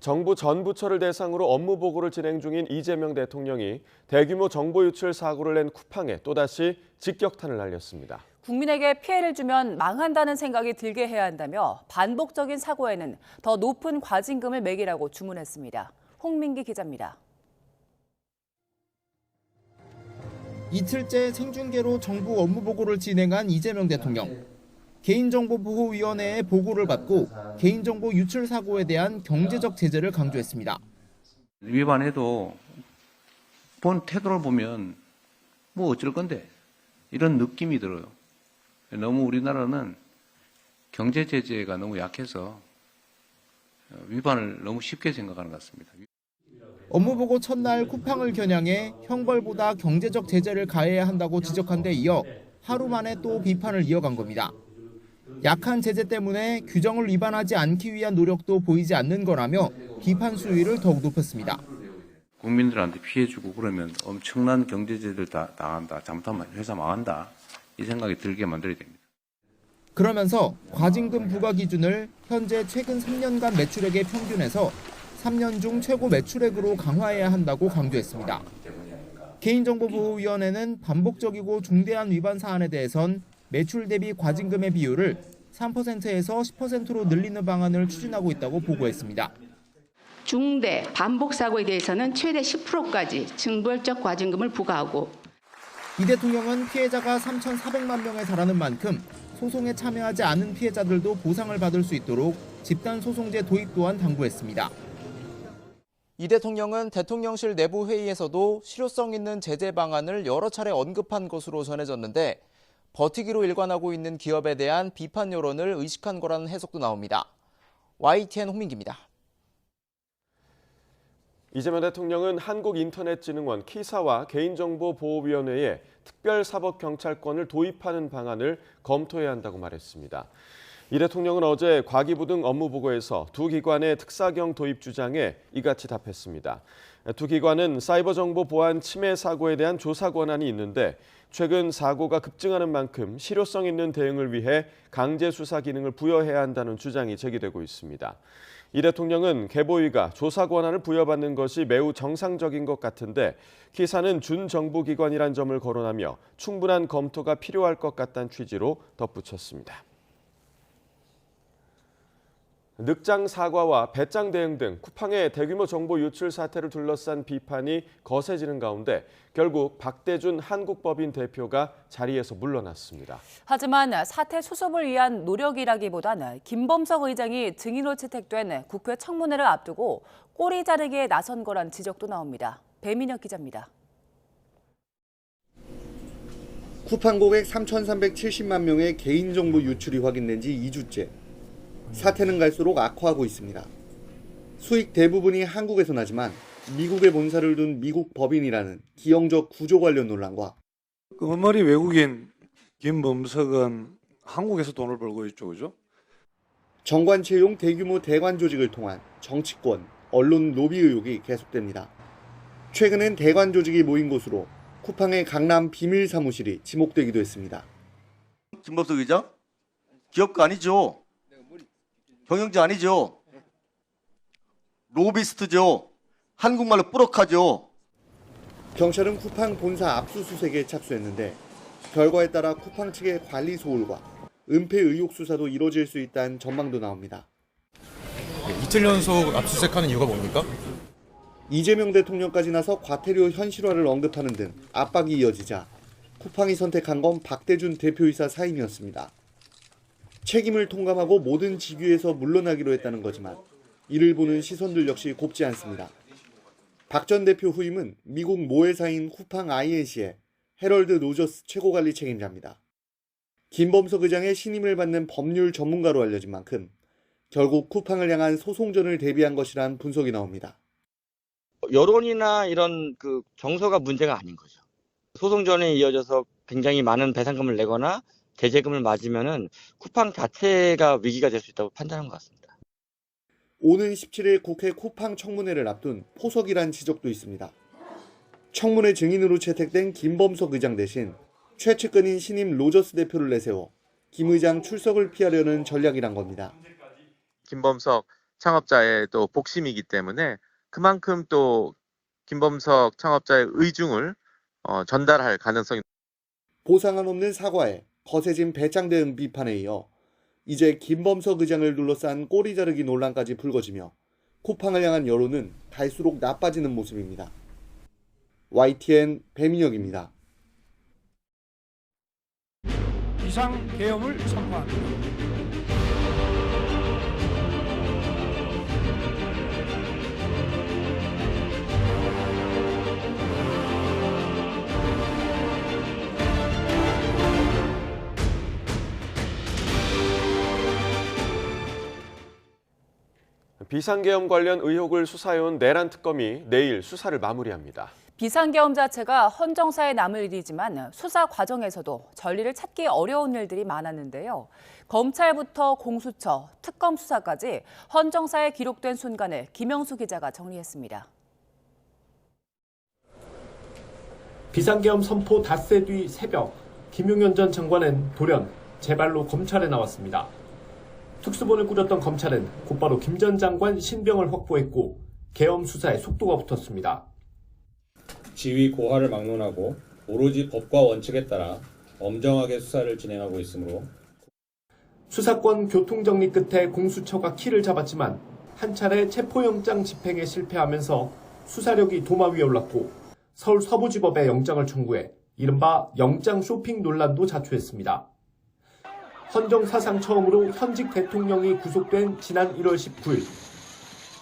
정부 전 부처를 대상으로 업무 보고를 진행 중인 이재명 대통령이 대규모 정보 유출 사고를 낸 쿠팡에 또다시 직격탄을 날렸습니다. 국민에게 피해를 주면 망한다는 생각이 들게 해야 한다며 반복적인 사고에는 더 높은 과징금을 매기라고 주문했습니다. 홍민기 기자입니다. 이틀째 생중계로 정부 업무 보고를 진행한 이재명 대통령. 개인정보보호위원회의 보고를 받고 개인정보 유출 사고에 대한 경제적 제재를 강조했습니다. 위반해도 본 태도를 보면 뭐 어쩔 건데 이런 느낌이 들어요. 너무 우리나라는 경제 제재가 너무 약해서 위반을 너무 쉽게 생각하는 것 같습니다. 업무 보고 첫날 쿠팡을 겨냥해 형벌보다 경제적 제재를 가해야 한다고 지적한 데 이어 하루 만에 또 비판을 이어간 겁니다. 약한 제재 때문에 규정을 위반하지 않기 위한 노력도 보이지 않는 거라며 비판 수위를 더욱 높였습니다. 국민들한테 피해 주고 그러면 엄청난 경제 제재를 당한다. 잘못하면 회사 망한다. 이 생각이 들게 만들어야 됩니다. 그러면서 과징금 부과 기준을 현재 최근 3년간 매출액의 평균에서 3년 중 최고 매출액으로 강화해야 한다고 강조했습니다. 개인정보보호위원회는 반복적이고 중대한 위반 사안에 대해선 매출 대비 과징금의 비율을 3%에서 10%로 늘리는 방안을 추진하고 있다고 보고했습니다. 중대, 반복 사고에 대해서는 최대 10%까지 징벌적 과징금을 부과하고 이 대통령은 피해자가 3,400만 명에 달하는 만큼 소송에 참여하지 않은 피해자들도 보상을 받을 수 있도록 집단소송제 도입 또한 당부했습니다. 이 대통령은 대통령실 내부 회의에서도 실효성 있는 제재 방안을 여러 차례 언급한 것으로 전해졌는데 버티기로 일관하고 있는 기업에 대한 비판 여론을 의식한 거라는 해석도 나옵니다. YTN 홍민기입니다. 이재명 대통령은 한국인터넷진흥원 키사와 개인정보보호위원회에 특별사법경찰권을 도입하는 방안을 검토해야 한다고 말했습니다. 이 대통령은 어제 과기부 등 업무보고에서 두 기관의 특사경 도입 주장에 이같이 답했습니다. 두 기관은 사이버 정보 보안 침해 사고에 대한 조사 권한이 있는데 최근 사고가 급증하는 만큼 실효성 있는 대응을 위해 강제 수사 기능을 부여해야 한다는 주장이 제기되고 있습니다. 이 대통령은 개보위가 조사 권한을 부여받는 것이 매우 정상적인 것 같은데 키사는 준정부기관이란 점을 거론하며 충분한 검토가 필요할 것 같다는 취지로 덧붙였습니다. 늑장 사과와 배짱 대응 등 쿠팡의 대규모 정보 유출 사태를 둘러싼 비판이 거세지는 가운데 결국 박대준 한국법인 대표가 자리에서 물러났습니다. 하지만 사태 수습을 위한 노력이라기보다는 김범석 의장이 증인으로 채택된 국회 청문회를 앞두고 꼬리 자르기에 나선 거란 지적도 나옵니다. 배민혁 기자입니다. 쿠팡 고객 3,370만 명의 개인정보 유출이 확인된 지 2주째. 사태는 갈수록 악화하고 있습니다. 수익 대부분이 한국에서 나지만 미국에 본사를 둔 미국 법인이라는 기형적 구조 관련 논란과 끝머리 외국인 김범석은 한국에서 돈을 벌고 있죠, 그죠? 정관 채용 대규모 대관 조직을 통한 정치권, 언론 로비 의혹이 계속됩니다. 최근엔 대관 조직이 모인 곳으로 쿠팡의 강남 비밀 사무실이 지목되기도 했습니다. 김범석 의장? 기업가 아니죠? 경영자 아니죠? 로비스트죠? 한국말로 뿌럭하죠? 경찰은 쿠팡 본사 압수수색에 착수했는데 결과에 따라 쿠팡 측의 관리 소홀과 은폐 의혹 수사도 이뤄질 수 있다는 전망도 나옵니다. 이틀 연속 압수수색하는 이유가 뭡니까? 이재명 대통령까지 나서 과태료 현실화를 언급하는 등 압박이 이어지자 쿠팡이 선택한 건 박대준 대표이사 사임이었습니다. 책임을 통감하고 모든 직위에서 물러나기로 했다는 거지만 이를 보는 시선들 역시 곱지 않습니다. 박 전 대표 후임은 미국 모회사인 쿠팡 INC의 헤럴드 로저스 최고관리 책임자입니다. 김범석 의장의 신임을 받는 법률 전문가로 알려진 만큼 결국 쿠팡을 향한 소송전을 대비한 것이란 분석이 나옵니다. 여론이나 이런 정서가 문제가 아닌 거죠. 소송전에 이어져서 굉장히 많은 배상금을 내거나 제재금을 맞으면은 쿠팡 자체가 위기가 될 수 있다고 판단한 것 같습니다. 오는 17일 국회 쿠팡 청문회를 앞둔 포석이란 지적도 있습니다. 청문회 증인으로 채택된 김범석 의장 대신 최측근인 신임 로저스 대표를 내세워 김 의장 출석을 피하려는 전략이란 겁니다. 김범석 창업자의 또 복심이기 때문에 그만큼 또 김범석 창업자의 의중을 전달할 가능성이. 보상은 없는 사과에 거세진 배짱 대응 비판에 이어 이제 김범석 의장을 둘러싼 꼬리 자르기 논란까지 불거지며 쿠팡을 향한 여론은 갈수록 나빠지는 모습입니다. YTN 배민혁입니다. 비상계엄을 선포합니다. 비상계엄 관련 의혹을 수사해온 내란 특검이 내일 수사를 마무리합니다. 비상계엄 자체가 헌정사에 남을 일이지만 수사 과정에서도 전리를 찾기 어려운 일들이 많았는데요. 검찰부터 공수처, 특검 수사까지 헌정사에 기록된 순간을 김영수 기자가 정리했습니다. 비상계엄 선포 닷새 뒤 새벽, 김용현 전 장관은 돌연 재발로 검찰에 나왔습니다. 특수본을 꾸렸던 검찰은 곧바로 김 전 장관 신병을 확보했고 계엄 수사에 속도가 붙었습니다. 지위 고하를 막론하고 오로지 법과 원칙에 따라 엄정하게 수사를 진행하고 있으므로 수사권 교통정리 끝에 공수처가 키를 잡았지만 한 차례 체포영장 집행에 실패하면서 수사력이 도마 위에 올랐고 서울 서부지법에 영장을 청구해 이른바 영장 쇼핑 논란도 자초했습니다. 헌정 사상 처음으로 현직 대통령이 구속된 지난 1월 19일.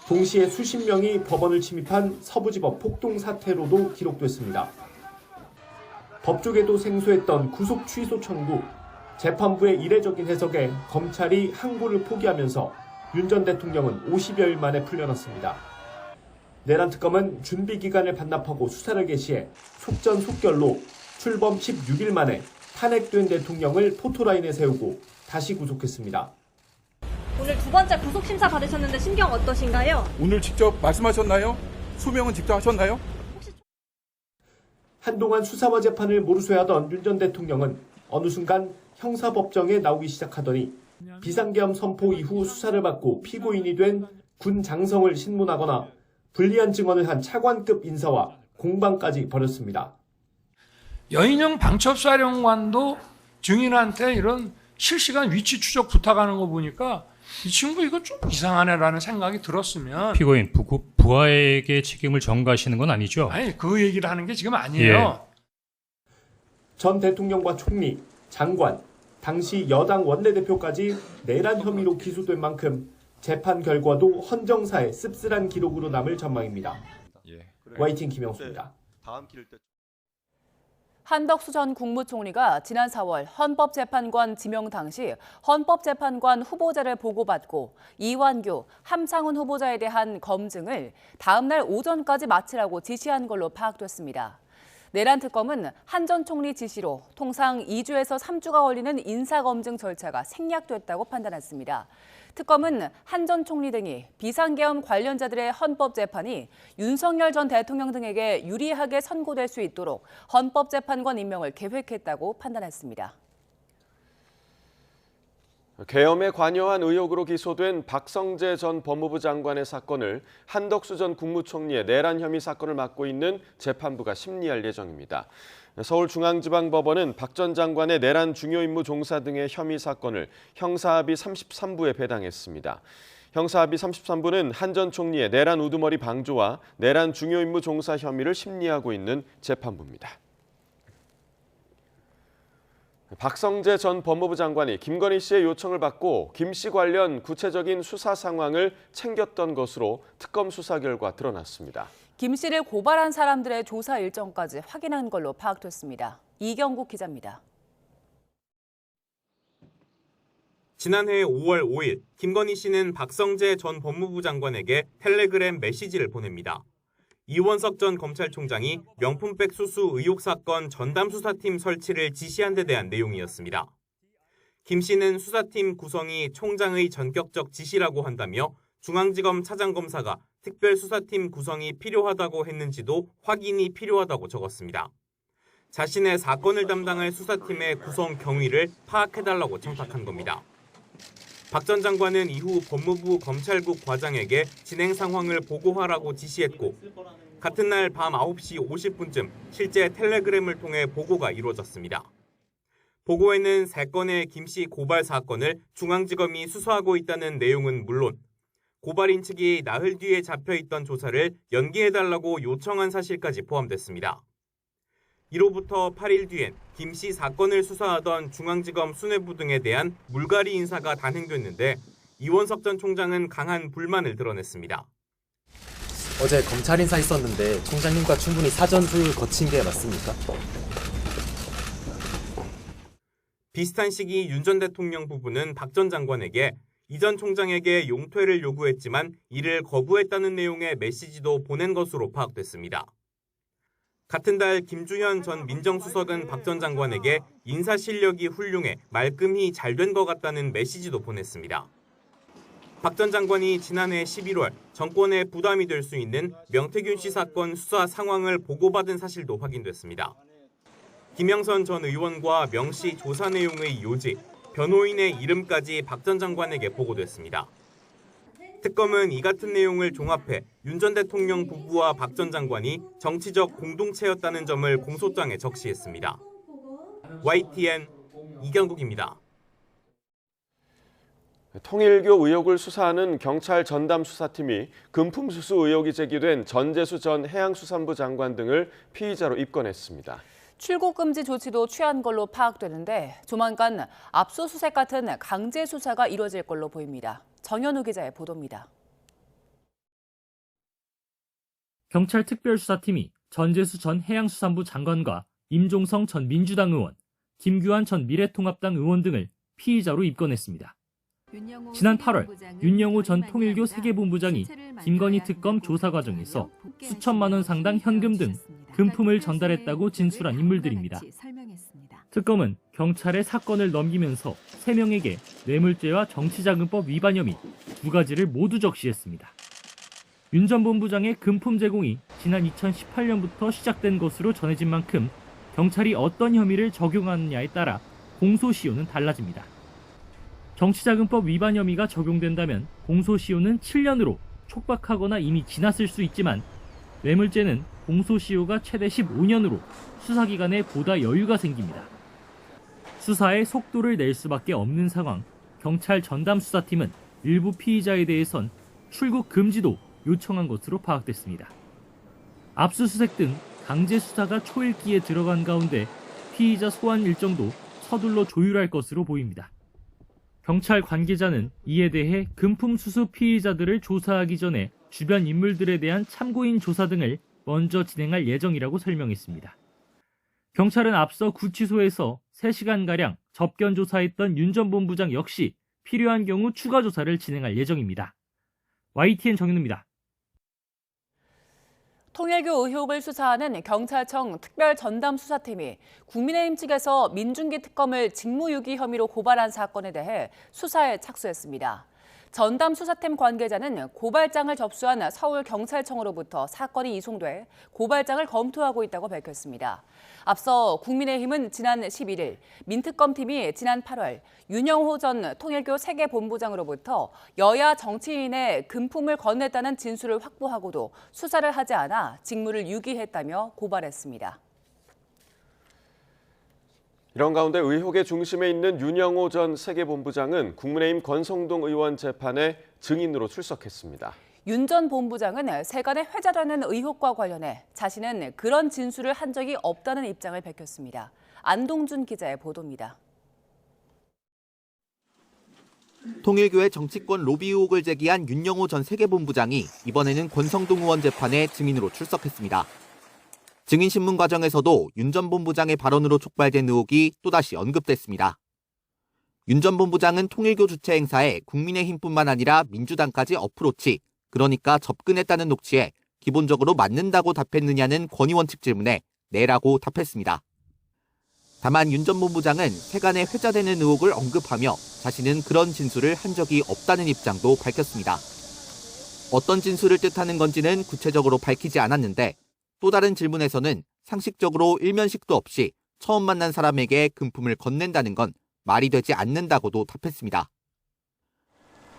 동시에 수십 명이 법원을 침입한 서부지법 폭동 사태로도 기록됐습니다. 법조계도 생소했던 구속 취소 청구, 재판부의 이례적인 해석에 검찰이 항고를 포기하면서 윤 전 대통령은 50여일 만에 풀려났습니다. 내란 특검은 준비 기간을 반납하고 수사를 개시해 속전속결로 출범 16일 만에 탄핵된 대통령을 포토라인에 세우고 다시 구속했습니다. 오늘 두 번째 구속심사 받으셨는데 심경 어떠신가요? 오늘 직접 말씀하셨나요? 소명은 직접 하셨나요? 한동안 수사와 재판을 몰수하던 윤 전 대통령은 어느 순간 형사법정에 나오기 시작하더니 비상계엄 선포 이후 수사를 받고 피고인이 된 군 장성을 신문하거나 불리한 증언을 한 차관급 인사와 공방까지 벌였습니다. 여인영 방첩사령관도 증인한테 이런 실시간 위치 추적 부탁하는 거 보니까 이 친구 이거 좀 이상하네라는 생각이 들었으면 피고인 부하에게 책임을 전가하시는 건 아니죠? 아니 그 얘기를 하는 게 지금 아니에요. 예. 전 대통령과 총리, 장관, 당시 여당 원내대표까지 내란 혐의로 기소된 만큼 재판 결과도 헌정사의 씁쓸한 기록으로 남을 전망입니다. YTN 김영수입니다. 한덕수 전 국무총리가 지난 4월 헌법재판관 지명 당시 헌법재판관 후보자를 보고받고 이완규, 함상훈 후보자에 대한 검증을 다음 날 오전까지 마치라고 지시한 걸로 파악됐습니다. 내란 특검은 한 전 총리 지시로 통상 2주에서 3주가 걸리는 인사검증 절차가 생략됐다고 판단했습니다. 특검은 한 전 총리 등이 비상계엄 관련자들의 헌법재판이 윤석열 전 대통령 등에게 유리하게 선고될 수 있도록 헌법재판관 임명을 계획했다고 판단했습니다. 계엄에 관여한 의혹으로 기소된 박성재 전 법무부 장관의 사건을 한덕수 전 국무총리의 내란 혐의 사건을 맡고 있는 재판부가 심리할 예정입니다. 서울중앙지방법원은 박 전 장관의 내란 중요임무 종사 등의 혐의 사건을 형사합의 33부에 배당했습니다. 형사합의 33부는 한 전 총리의 내란 우두머리 방조와 내란 중요임무 종사 혐의를 심리하고 있는 재판부입니다. 박성재 전 법무부 장관이 김건희 씨의 요청을 받고 김 씨 관련 구체적인 수사 상황을 챙겼던 것으로 특검 수사 결과 드러났습니다. 김 씨를 고발한 사람들의 조사 일정까지 확인한 걸로 파악됐습니다. 이경국 기자입니다. 지난해 5월 5일 김건희 씨는 박성재 전 법무부 장관에게 텔레그램 메시지를 보냅니다. 이원석 전 검찰총장이 명품백 수수 의혹 사건 전담수사팀 설치를 지시한 데 대한 내용이었습니다. 김 씨는 수사팀 구성이 총장의 전격적 지시라고 한다며 중앙지검 차장검사가 특별수사팀 구성이 필요하다고 했는지도 확인이 필요하다고 적었습니다. 자신의 사건을 담당할 수사팀의 구성 경위를 파악해달라고 청탁한 겁니다. 박 전 장관은 이후 법무부 검찰국 과장에게 진행 상황을 보고하라고 지시했고 같은 날 밤 9시 50분쯤 실제 텔레그램을 통해 보고가 이루어졌습니다. 보고에는 3건의 김씨 고발 사건을 중앙지검이 수사하고 있다는 내용은 물론 고발인 측이 나흘 뒤에 잡혀있던 조사를 연기해달라고 요청한 사실까지 포함됐습니다. 이로부터 8일 뒤엔 김씨 사건을 수사하던 중앙지검 수뇌부 등에 대한 물갈이 인사가 단행됐는데 이원석 전 총장은 강한 불만을 드러냈습니다. 어제 검찰 인사 있었는데 총장님과 충분히 사전 조율 거친 게 맞습니까? 비슷한 시기 윤 전 대통령 부부는 박 전 장관에게 이 전 총장에게 용퇴를 요구했지만 이를 거부했다는 내용의 메시지도 보낸 것으로 파악됐습니다. 같은 달 김주현 전 민정수석은 박 전 장관에게 인사 실력이 훌륭해 말끔히 잘 된 것 같다는 메시지도 보냈습니다. 박 전 장관이 지난해 11월 정권에 부담이 될 수 있는 명태균 씨 사건 수사 상황을 보고받은 사실도 확인됐습니다. 김영선 전 의원과 명 씨 조사 내용의 요지, 변호인의 이름까지 박 전 장관에게 보고됐습니다. 특검은 이 같은 내용을 종합해 윤 전 대통령 부부와 박 전 장관이 정치적 공동체였다는 점을 공소장에 적시했습니다. YTN 이경국입니다. 통일교 의혹을 수사하는 경찰 전담 수사팀이 금품 수수 의혹이 제기된 전재수 전 해양수산부 장관 등을 피의자로 입건했습니다. 출국 금지 조치도 취한 걸로 파악되는데 조만간 압수수색 같은 강제 수사가 이뤄질 걸로 보입니다. 정현우 기자의 보도입니다. 경찰 특별수사팀이 전재수 전 해양수산부 장관과 임종성 전 민주당 의원, 김규환 전 미래통합당 의원 등을 피의자로 입건했습니다. 지난 8월 윤영호 전 통일교 세계본부장이 김건희 특검 조사 과정에서 수천만 원 상당 현금 등 금품을 전달했다고 진술한 인물들입니다. 특검은 경찰에 사건을 넘기면서 3명에게 뇌물죄와 정치자금법 위반 혐의 2가지를 모두 적시했습니다. 윤 전 본부장의 금품 제공이 지난 2018년부터 시작된 것으로 전해진 만큼 경찰이 어떤 혐의를 적용하느냐에 따라 공소시효는 달라집니다. 정치자금법 위반 혐의가 적용된다면 공소시효는 7년으로 촉박하거나 이미 지났을 수 있지만 뇌물죄는 공소시효가 최대 15년으로 수사기관에 보다 여유가 생깁니다. 수사에 속도를 낼 수밖에 없는 상황, 경찰 전담 수사팀은 일부 피의자에 대해선 출국 금지도 요청한 것으로 파악됐습니다. 압수수색 등 강제 수사가 초읽기에 들어간 가운데 피의자 소환 일정도 서둘러 조율할 것으로 보입니다. 경찰 관계자는 이에 대해 금품 수수 피의자들을 조사하기 전에 주변 인물들에 대한 참고인 조사 등을 먼저 진행할 예정이라고 설명했습니다. 경찰은 앞서 구치소에서 3시간가량 접견 조사했던 윤 전 본부장 역시 필요한 경우 추가 조사를 진행할 예정입니다. YTN 정현우입니다. 통일교 의혹을 수사하는 경찰청 특별전담수사팀이 국민의힘 측에서 민중기 특검을 직무유기 혐의로 고발한 사건에 대해 수사에 착수했습니다. 전담 수사팀 관계자는 고발장을 접수한 서울경찰청으로부터 사건이 이송돼 고발장을 검토하고 있다고 밝혔습니다. 앞서 국민의힘은 지난 11일, 민특검팀이 지난 8월 윤영호 전 통일교 세계본부장으로부터 여야 정치인의 금품을 건넸다는 진술을 확보하고도 수사를 하지 않아 직무를 유기했다며 고발했습니다. 이런 가운데 의혹의 중심에 있는 윤영호 전 세계본부장은 국민의힘 권성동 의원 재판에 증인으로 출석했습니다. 윤 전 본부장은 세간에 회자되는 의혹과 관련해 자신은 그런 진술을 한 적이 없다는 입장을 밝혔습니다. 안동준 기자의 보도입니다. 통일교의 정치권 로비 의혹을 제기한 윤영호 전 세계본부장이 이번에는 권성동 의원 재판에 증인으로 출석했습니다. 증인신문 과정에서도 윤 전 본부장의 발언으로 촉발된 의혹이 또다시 언급됐습니다. 윤 전 본부장은 통일교 주최 행사에 국민의힘뿐만 아니라 민주당까지 어프로치, 그러니까 접근했다는 녹취에 기본적으로 맞는다고 답했느냐는 권 의원 측 질문에 네라고 답했습니다. 다만 윤 전 본부장은 세간에 회자되는 의혹을 언급하며 자신은 그런 진술을 한 적이 없다는 입장도 밝혔습니다. 어떤 진술을 뜻하는 건지는 구체적으로 밝히지 않았는데 또 다른 질문에서는 상식적으로 일면식도 없이 처음 만난 사람에게 금품을 건넨다는 건 말이 되지 않는다고도 답했습니다.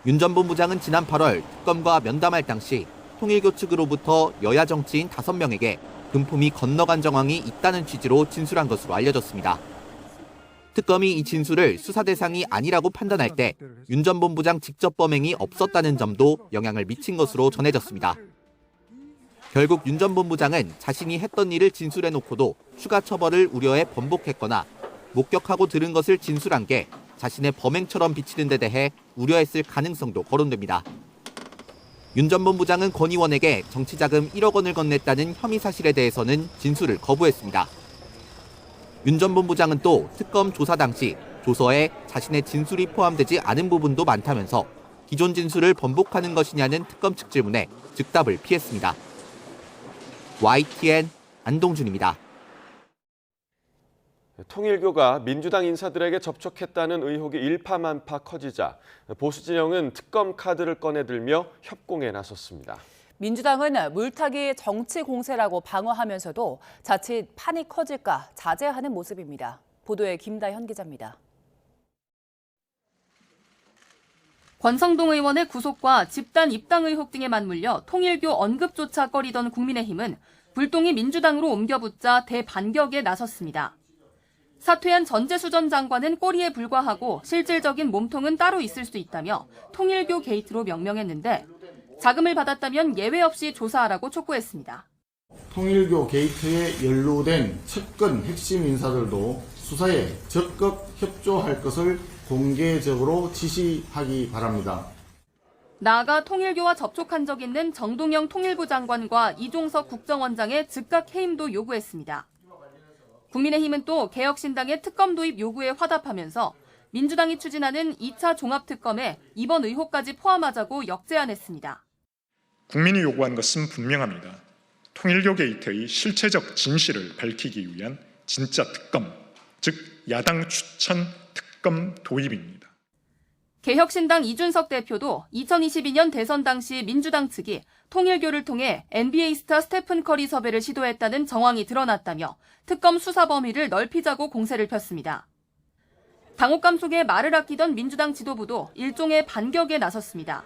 윤 전 본부장은 지난 8월 특검과 면담할 당시 통일교 측으로부터 여야 정치인 5명에게 금품이 건너간 정황이 있다는 취지로 진술한 것으로 알려졌습니다. 특검이 이 진술을 수사 대상이 아니라고 판단할 때 윤 전 본부장 직접 범행이 없었다는 점도 영향을 미친 것으로 전해졌습니다. 결국 윤 전 본부장은 자신이 했던 일을 진술해놓고도 추가 처벌을 우려해 번복했거나 목격하고 들은 것을 진술한 게 자신의 범행처럼 비치는 데 대해 우려했을 가능성도 거론됩니다. 윤 전 본부장은 권 의원에게 정치자금 1억 원을 건넸다는 혐의 사실에 대해서는 진술을 거부했습니다. 윤 전 본부장은 또 특검 조사 당시 조서에 자신의 진술이 포함되지 않은 부분도 많다면서 기존 진술을 번복하는 것이냐는 특검 측 질문에 즉답을 피했습니다. YTN 안동준입니다. 통일교가 민주당 인사들에게 접촉했다는 의혹이 일파만파 커지자 보수 진영은 특검 카드를 꺼내들며 협공에 나섰습니다. 민주당은 물타기 정치 공세라고 방어하면서도 자칫 판이 커질까 자제하는 모습입니다. 보도에 김다현 기자입니다. 권성동 의원의 구속과 집단 입당 의혹 등에 맞물려 통일교 언급조차 꺼리던 국민의힘은 불똥이 민주당으로 옮겨붙자 대반격에 나섰습니다. 사퇴한 전재수 전 장관은 꼬리에 불과하고 실질적인 몸통은 따로 있을 수 있다며 통일교 게이트로 명명했는데 자금을 받았다면 예외 없이 조사하라고 촉구했습니다. 통일교 게이트에 연루된 측근 핵심 인사들도 수사에 적극 협조할 것을 공개적으로 지시하기 바랍니다. 나아가 통일교와 접촉한 적 있는 정동영 통일부 장관과 이종석 국정원장의 즉각 해임도 요구했습니다. 국민의힘은 또 개혁신당의 특검 도입 요구에 화답하면서 민주당이 추진하는 2차 종합특검에 이번 의혹까지 포함하자고 역제안했습니다. 국민이 요구한 것은 분명합니다. 통일교 게이트의 실체적 진실을 밝히기 위한 진짜 특검, 즉 야당 추천 특검 도입입니다. 개혁신당 이준석 대표도 2022년 대선 당시 민주당 측이 통일교를 통해 NBA 스타 스테픈 커리 섭외를 시도했다는 정황이 드러났다며 특검 수사 범위를 넓히자고 공세를 폈습니다. 당혹감 속에 말을 아끼던 민주당 지도부도 일종의 반격에 나섰습니다.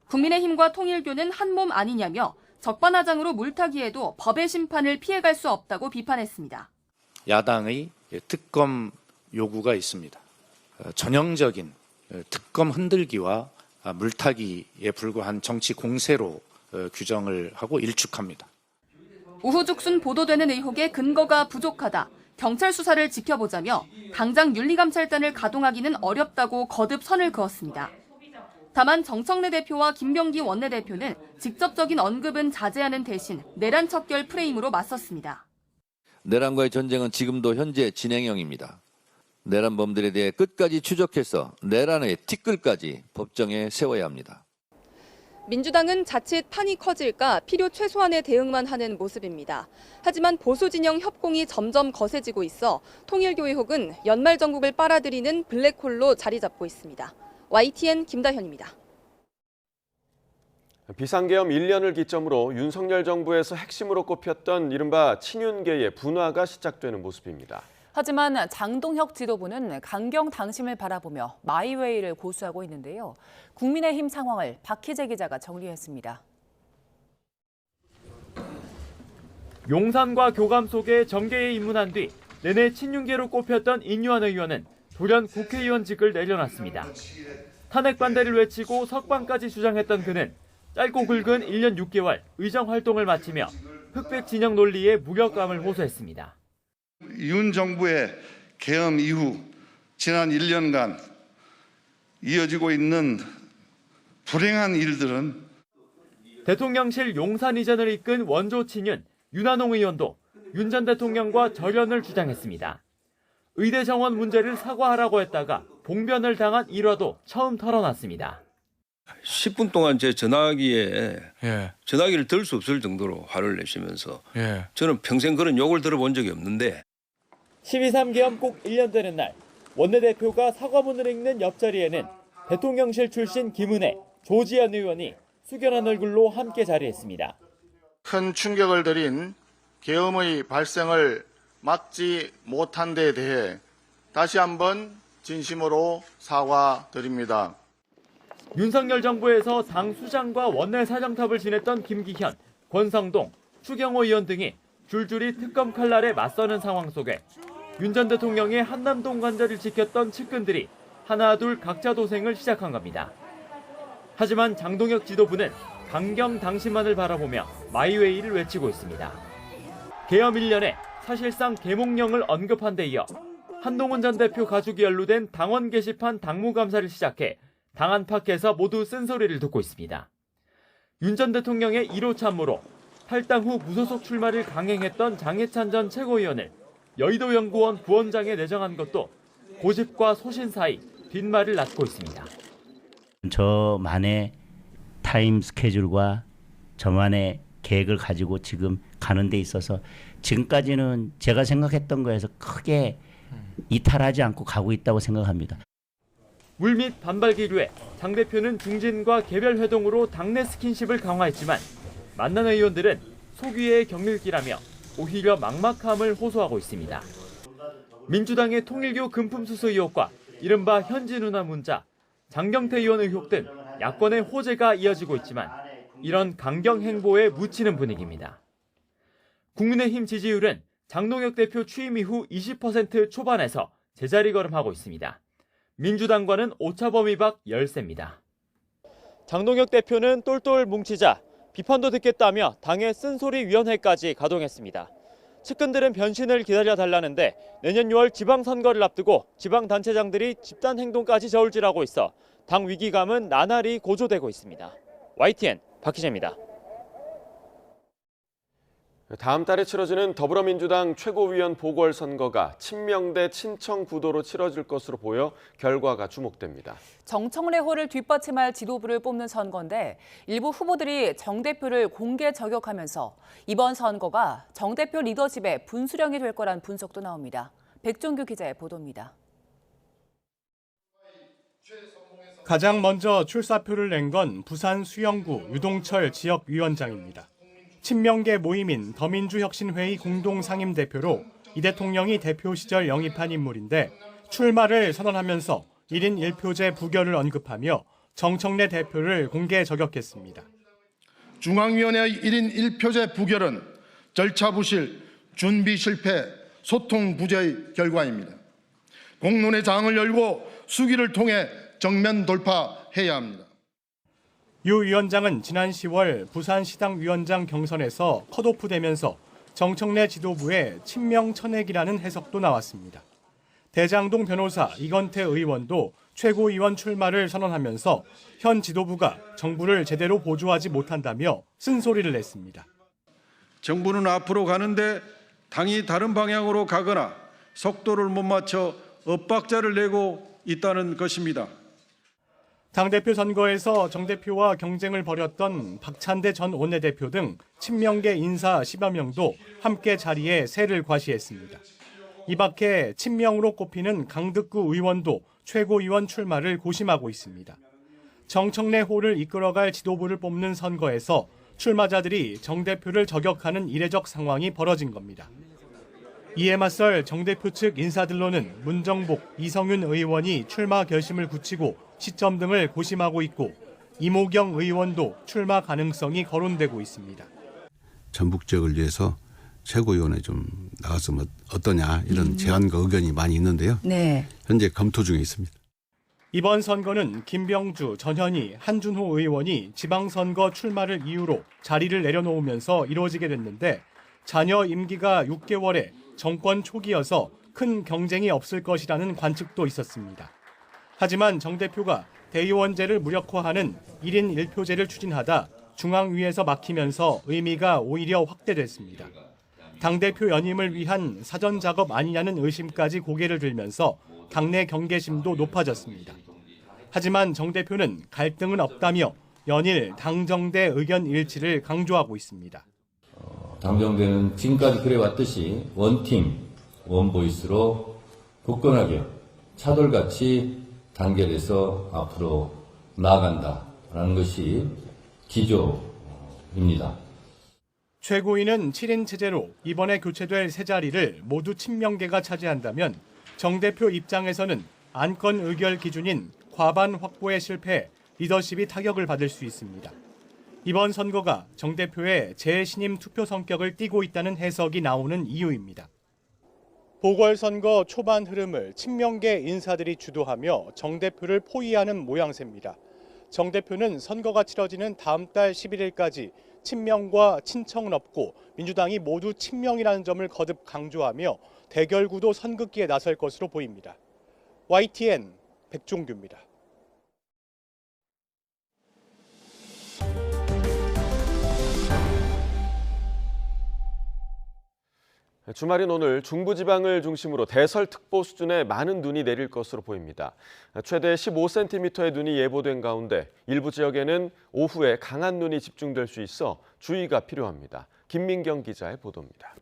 국민의힘과 통일교는 한 몸 아니냐며 적반하장으로 물타기해도 법의 심판을 피해갈 수 없다고 비판했습니다. 야당의 특검 요구가 있습니다. 전형적인 특검 흔들기와 물타기에 불과한 정치 공세로 규정을 하고 일축합니다. 우후죽순 보도되는 의혹에 근거가 부족하다. 경찰 수사를 지켜보자며 당장 윤리감찰단을 가동하기는 어렵다고 거듭 선을 그었습니다. 다만 정청래 대표와 김병기 원내대표는 직접적인 언급은 자제하는 대신 내란 척결 프레임으로 맞섰습니다. 내란과의 전쟁은 지금도 현재 진행형입니다. 내란범들에 대해 끝까지 추적해서 내란의 티끌까지 법정에 세워야 합니다. 민주당은 자칫 판이 커질까 필요 최소한의 대응만 하는 모습입니다. 하지만 보수 진영 협공이 점점 거세지고 있어 통일교 의혹은 연말 전국을 빨아들이는 블랙홀로 자리 잡고 있습니다. YTN 김다현입니다. 비상계엄 1년을 기점으로 윤석열 정부에서 핵심으로 꼽혔던 이른바 친윤계의 분화가 시작되는 모습입니다. 하지만 장동혁 지도부는 강경 당심을 바라보며 마이웨이를 고수하고 있는데요. 국민의힘 상황을 박희재 기자가 정리했습니다. 용산과 교감 속에 정계에 입문한 뒤 내내 친윤계로 꼽혔던 인유한 의원은 돌연 국회의원직을 내려놨습니다. 탄핵 반대를 외치고 석방까지 주장했던 그는 짧고 굵은 1년 6개월 의정 활동을 마치며 흑백 진영 논리에 무력감을 호소했습니다. 윤 정부의 계엄 이후 지난 1년간 이어지고 있는 불행한 일들은 대통령실 용산 이전을 이끈 원조 친윤 윤한홍 의원도 윤 전 대통령과 절연을 주장했습니다. 의대 정원 문제를 사과하라고 했다가 봉변을 당한 일화도 처음 털어놨습니다. 10분 동안 제 전화기에 전화기를 들 수 없을 정도로 화를 내시면서 저는 평생 그런 욕을 들어본 적이 없는데 12.3 계엄 꼭 1년 되는 날 원내대표가 사과문을 읽는 옆자리에는 대통령실 출신 김은혜, 조지현 의원이 숙연한 얼굴로 함께 자리했습니다. 큰 충격을 드린 계엄의 발생을 막지 못한 데 대해 다시 한번 진심으로 사과드립니다. 윤석열 정부에서 당 수장과 원내 사정탑을 지냈던 김기현, 권성동, 추경호 의원 등이 줄줄이 특검 칼날에 맞서는 상황 속에 윤 전 대통령의 한남동 관저를 지켰던 측근들이 하나둘 각자 도생을 시작한 겁니다. 하지만 장동혁 지도부는 강경 당신만을 바라보며 마이웨이를 외치고 있습니다. 계엄 1년에 사실상 계몽령을 언급한 데 이어 한동훈 전 대표 가족이 연루된 당원 게시판 당무감사를 시작해 당 안팎에서 모두 쓴소리를 듣고 있습니다. 윤 전 대통령의 1호 참모로 탈당 후 무소속 출마를 강행했던 장해찬 전 최고위원을 여의도연구원 부원장에 내정한 것도 고집과 소신 사이 뒷말을 낳고 있습니다. 저만의 타임 스케줄과 저만의 계획을 가지고 지금 가는 데 있어서 지금까지는 제가 생각했던 거에서 크게 이탈하지 않고 가고 있다고 생각합니다. 물밑 반발 기류에 장 대표는 중진과 개별 회동으로 당내 스킨십을 강화했지만 만난 의원들은 속위의 격릴기라며 오히려 막막함을 호소하고 있습니다. 민주당의 통일교 금품 수수 의혹과 이른바 현지 누나 문자, 장경태 의원 의혹 등 야권의 호재가 이어지고 있지만 이런 강경 행보에 묻히는 분위기입니다. 국민의힘 지지율은 장동혁 대표 취임 이후 20% 초반에서 제자리 걸음하고 있습니다. 민주당과는 오차범위 밖 열세입니다. 장동혁 대표는 똘똘 뭉치자 비판도 듣겠다며 당의 쓴소리위원회까지 가동했습니다. 측근들은 변신을 기다려달라는데 내년 6월 지방선거를 앞두고 지방단체장들이 집단행동까지 저울질하고 있어 당 위기감은 나날이 고조되고 있습니다. YTN 박희재입니다. 다음 달에 치러지는 더불어민주당 최고위원 보궐선거가 친명 대 친청 구도로 치러질 것으로 보여 결과가 주목됩니다. 정청래호를 뒷받침할 지도부를 뽑는 선거인데 일부 후보들이 정 대표를 공개 저격하면서 이번 선거가 정 대표 리더십의 분수령이 될 거란 분석도 나옵니다. 백종규 기자의 보도입니다. 가장 먼저 출사표를 낸 건 부산 수영구 유동철 지역위원장입니다. 친명계 모임인 더민주혁신회의 공동상임대표로 이 대통령이 대표 시절 영입한 인물인데 출마를 선언하면서 1인 1표제 부결을 언급하며 정청래 대표를 공개 저격했습니다. 중앙위원회의 1인 1표제 부결은 절차 부실, 준비 실패, 소통 부재의 결과입니다. 공론의 장을 열고 수기를 통해 정면 돌파해야 합니다. 유 위원장은 지난 10월 부산시당위원장 경선에서 컷오프되면서 정청래 지도부의 친명 천액이라는 해석도 나왔습니다. 대장동 변호사 이건태 의원도 최고위원 출마를 선언하면서 현 지도부가 정부를 제대로 보조하지 못한다며 쓴소리를 냈습니다. 정부는 앞으로 가는데 당이 다른 방향으로 가거나 속도를 못 맞춰 엇박자를 내고 있다는 것입니다. 당대표 선거에서 정 대표와 경쟁을 벌였던 박찬대 전 원내대표 등 친명계 인사 10여 명도 함께 자리에 세를 과시했습니다. 이 밖에 친명으로 꼽히는 강득구 의원도 최고위원 출마를 고심하고 있습니다. 정청래호를 이끌어갈 지도부를 뽑는 선거에서 출마자들이 정 대표를 저격하는 이례적 상황이 벌어진 겁니다. 이에 맞설 정 대표 측 인사들로는 문정복, 이성윤 의원이 출마 결심을 굳히고 시점 등을 고심하고 있고 이모경 의원도 출마 가능성이 거론되고 있습니다. 전북 지역을 위해서 최고위원회 좀 나갔으면 어떠냐 이런 제안과 의견이 많이 있는데요. 네. 현재 검토 중에 있습니다. 이번 선거는 김병주, 전현희, 한준호 의원이 지방선거 출마를 이유로 자리를 내려놓으면서 이루어지게 됐는데 자녀 임기가 6개월에 정권 초기여서 큰 경쟁이 없을 것이라는 관측도 있었습니다. 하지만 정 대표가 대의원제를 무력화하는 1인 1표제를 추진하다 중앙위에서 막히면서 의미가 오히려 확대됐습니다. 당대표 연임을 위한 사전 작업 아니냐는 의심까지 고개를 들면서 당내 경계심도 높아졌습니다. 하지만 정 대표는 갈등은 없다며 연일 당정대 의견 일치를 강조하고 있습니다. 당정대는 지금까지 그래왔듯이 원팀, 원보이스로 굳건하게 차돌같이 단결해서 앞으로 나아간다라는 것이 기조입니다. 최고위는 7인 체제로 이번에 교체될 세 자리를 모두 친명계가 차지한다면 정 대표 입장에서는 안건 의결 기준인 과반 확보에 실패해 리더십이 타격을 받을 수 있습니다. 이번 선거가 정 대표의 재신임 투표 성격을 띠고 있다는 해석이 나오는 이유입니다. 보궐선거 초반 흐름을 친명계 인사들이 주도하며 정 대표를 포위하는 모양새입니다. 정 대표는 선거가 치러지는 다음 달 11일까지 친명과 친청은 없고 민주당이 모두 친명이라는 점을 거듭 강조하며 대결 구도 선긋기에 나설 것으로 보입니다. YTN 백종규입니다. 주말인 오늘 중부지방을 중심으로 대설특보 수준의 많은 눈이 내릴 것으로 보입니다. 최대 15cm의 눈이 예보된 가운데 일부 지역에는 오후에 강한 눈이 집중될 수 있어 주의가 필요합니다. 김민경 기자의 보도입니다.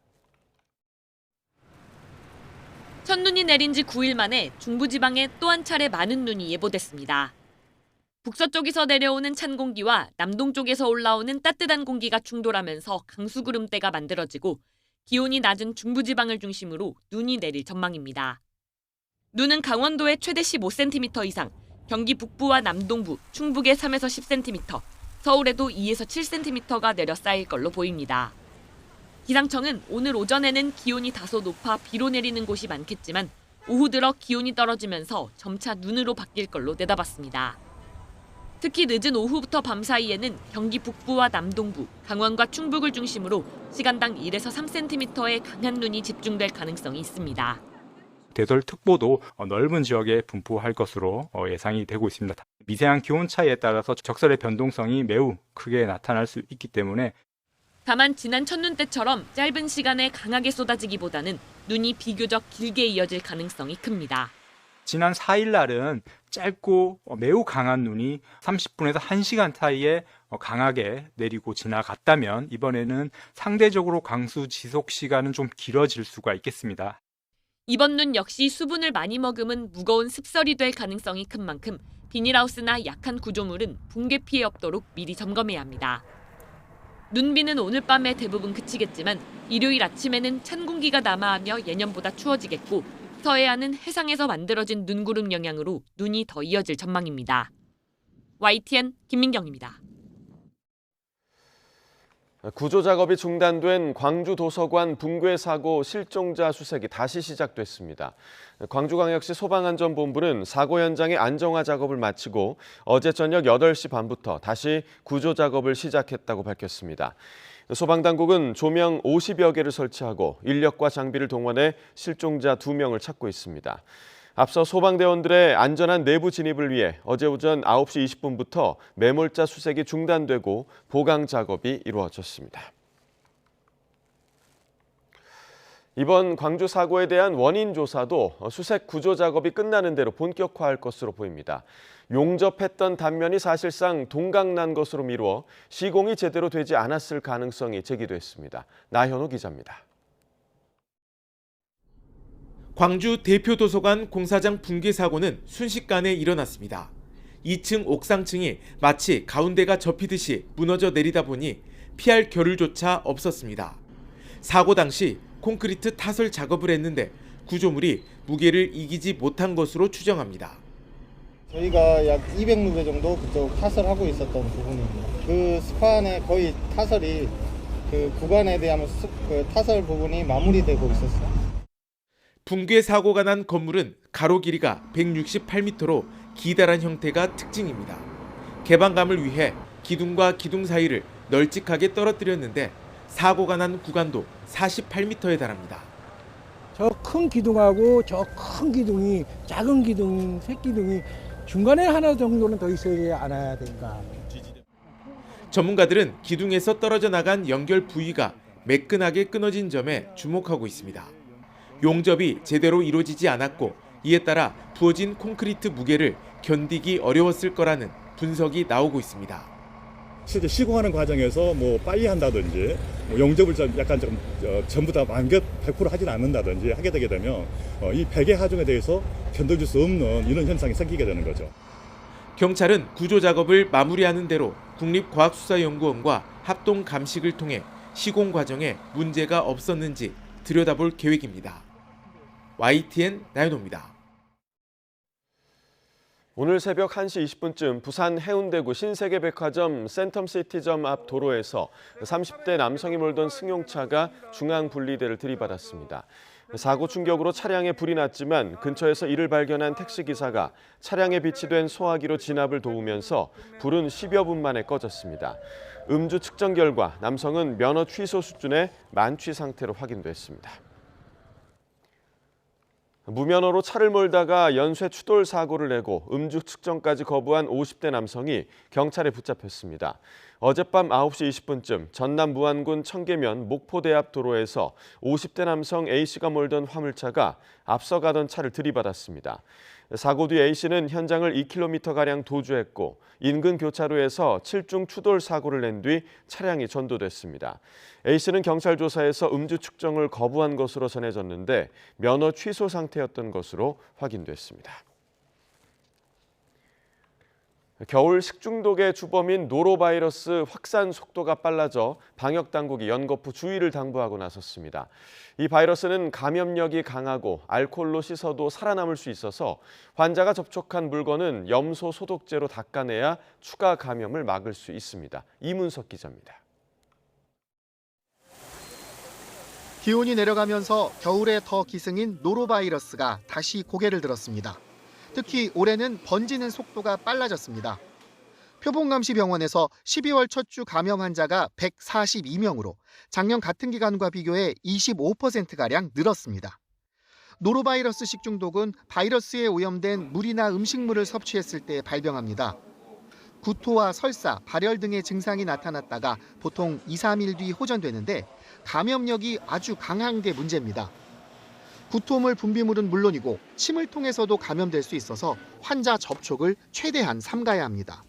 첫눈이 내린 지 9일 만에 중부지방에 또 한 차례 많은 눈이 예보됐습니다. 북서쪽에서 내려오는 찬 공기와 남동 쪽에서 올라오는 따뜻한 공기가 충돌하면서 강수구름대가 만들어지고 기온이 낮은 중부지방을 중심으로 눈이 내릴 전망입니다. 눈은 강원도에 최대 15cm 이상, 경기 북부와 남동부, 충북에 3에서 10cm, 서울에도 2에서 7cm가 내려 쌓일 걸로 보입니다. 기상청은 오늘 오전에는 기온이 다소 높아 비로 내리는 곳이 많겠지만 오후 들어 기온이 떨어지면서 점차 눈으로 바뀔 걸로 내다봤습니다. 특히 늦은 오후부터 밤 사이에는 경기 북부와 남동부, 강원과 충북을 중심으로 시간당 1에서 3cm의 강한 눈이 집중될 가능성이 있습니다. 대설특보도 넓은 지역에 분포할 것으로 예상이 되고 있습니다. 미세한 기온 차이에 따라서 적설의 변동성이 매우 크게 나타날 수 있기 때문에 다만 지난 첫눈 때처럼 짧은 시간에 강하게 쏟아지기보다는 눈이 비교적 길게 이어질 가능성이 큽니다. 지난 4일 날은 짧고 매우 강한 눈이 30분에서 1시간 사이에 강하게 내리고 지나갔다면 이번에는 상대적으로 강수 지속 시간은 좀 길어질 수가 있겠습니다. 이번 눈 역시 수분을 많이 머금은 무거운 습설이 될 가능성이 큰 만큼 비닐하우스나 약한 구조물은 붕괴 피해 없도록 미리 점검해야 합니다. 눈비는 오늘 밤에 대부분 그치겠지만 일요일 아침에는 찬 공기가 남하하며 예년보다 추워지겠고 서해안은 해상에서 만들어진 눈구름 영향으로 눈이 더 이어질 전망입니다. YTN 김민경입니다. 구조 작업이 중단된 광주 도서관 붕괴 사고 실종자 수색이 다시 시작됐습니다. 광주광역시 소방안전본부는 사고 현장의 안정화 작업을 마치고 어제 저녁 8시 반부터 다시 구조 작업을 시작했다고 밝혔습니다. 소방당국은 조명 50여 개를 설치하고 인력과 장비를 동원해 실종자 2명을 찾고 있습니다. 앞서 소방대원들의 안전한 내부 진입을 위해 어제 오전 9시 20분부터 매몰자 수색이 중단되고 보강 작업이 이루어졌습니다. 이번 광주 사고에 대한 원인 조사도 수색 구조 작업이 끝나는 대로 본격화할 것으로 보입니다. 용접했던 단면이 사실상 동강난 것으로 미루어 시공이 제대로 되지 않았을 가능성이 제기됐습니다. 나현우 기자입니다. 광주 대표도서관 공사장 붕괴 사고는 순식간에 일어났습니다. 2층 옥상층이 마치 가운데가 접히듯이 무너져 내리다 보니 피할 겨를조차 없었습니다. 사고 당시 콘크리트 타설 작업을 했는데 구조물이 무게를 이기지 못한 것으로 추정합니다. 저희가 약 200루베 정도 그쪽 타설하고 있었던 부분입니다. 그 스판에 거의 타설이 그 구간에 대한 그 타설 부분이 마무리되고 있었어요. 붕괴 사고가 난 건물은 가로 길이가 168m로 기다란 형태가 특징입니다. 개방감을 위해 기둥과 기둥 사이를 널찍하게 떨어뜨렸는데 사고가 난 구간도 48m에 달합니다. 저 큰 기둥하고 저 큰 기둥이 작은 기둥, 새기둥이 중간에 하나 정도는 더 있어야 않아야 된가. 전문가들은 기둥에서 떨어져 나간 연결 부위가 매끈하게 끊어진 점에 주목하고 있습니다. 용접이 제대로 이루어지지 않았고 이에 따라 부어진 콘크리트 무게를 견디기 어려웠을 거라는 분석이 나오고 있습니다. 실제 시공하는 과정에서 뭐 빨리 한다든지 뭐 용접을 약간 좀 전부 다 완벽 100% 하진 않는다든지 하게 되게 되면 이 베개 하중에 대해서 견뎌줄 수 없는 이런 현상이 생기게 되는 거죠. 경찰은 구조 작업을 마무리하는 대로 국립과학수사연구원과 합동 감식을 통해 시공 과정에 문제가 없었는지 들여다볼 계획입니다. YTN 나연호입니다. 오늘 새벽 1시 20분쯤 부산 해운대구 신세계백화점 센텀시티점 앞 도로에서 30대 남성이 몰던 승용차가 중앙 분리대를 들이받았습니다. 사고 충격으로 차량에 불이 났지만 근처에서 이를 발견한 택시기사가 차량에 비치된 소화기로 진압을 도우면서 불은 10여 분 만에 꺼졌습니다. 음주 측정 결과 남성은 면허 취소 수준의 만취 상태로 확인됐습니다. 무면허로 차를 몰다가 연쇄 추돌 사고를 내고 음주 측정까지 거부한 50대 남성이 경찰에 붙잡혔습니다. 어젯밤 9시 20분쯤 전남 무안군 청계면 목포대 앞 도로에서 50대 남성 A씨가 몰던 화물차가 앞서가던 차를 들이받았습니다. 사고 뒤 A씨는 현장을 2km가량 도주했고 인근 교차로에서 7중 추돌 사고를 낸 뒤 차량이 전도됐습니다. A씨는 경찰 조사에서 음주 측정을 거부한 것으로 전해졌는데 면허 취소 상태였던 것으로 확인됐습니다. 겨울 식중독의 주범인 노로바이러스 확산 속도가 빨라져 방역당국이 연거푸 주의를 당부하고 나섰습니다. 이 바이러스는 감염력이 강하고 알코올로 씻어도 살아남을 수 있어서 환자가 접촉한 물건은 염소 소독제로 닦아내야 추가 감염을 막을 수 있습니다. 이문석 기자입니다. 기온이 내려가면서 겨울에 더 기승인 노로바이러스가 다시 고개를 들었습니다. 특히 올해는 번지는 속도가 빨라졌습니다. 표본감시병원에서 12월 첫 주 감염 환자가 142명으로 작년 같은 기간과 비교해 25%가량 늘었습니다. 노로바이러스 식중독은 바이러스에 오염된 물이나 음식물을 섭취했을 때 발병합니다. 구토와 설사, 발열 등의 증상이 나타났다가 보통 2, 3일 뒤 호전되는데 감염력이 아주 강한 게 문제입니다. 구토물 분비물은 물론이고 침을 통해서도 감염될 수 있어서 환자 접촉을 최대한 삼가야 합니다.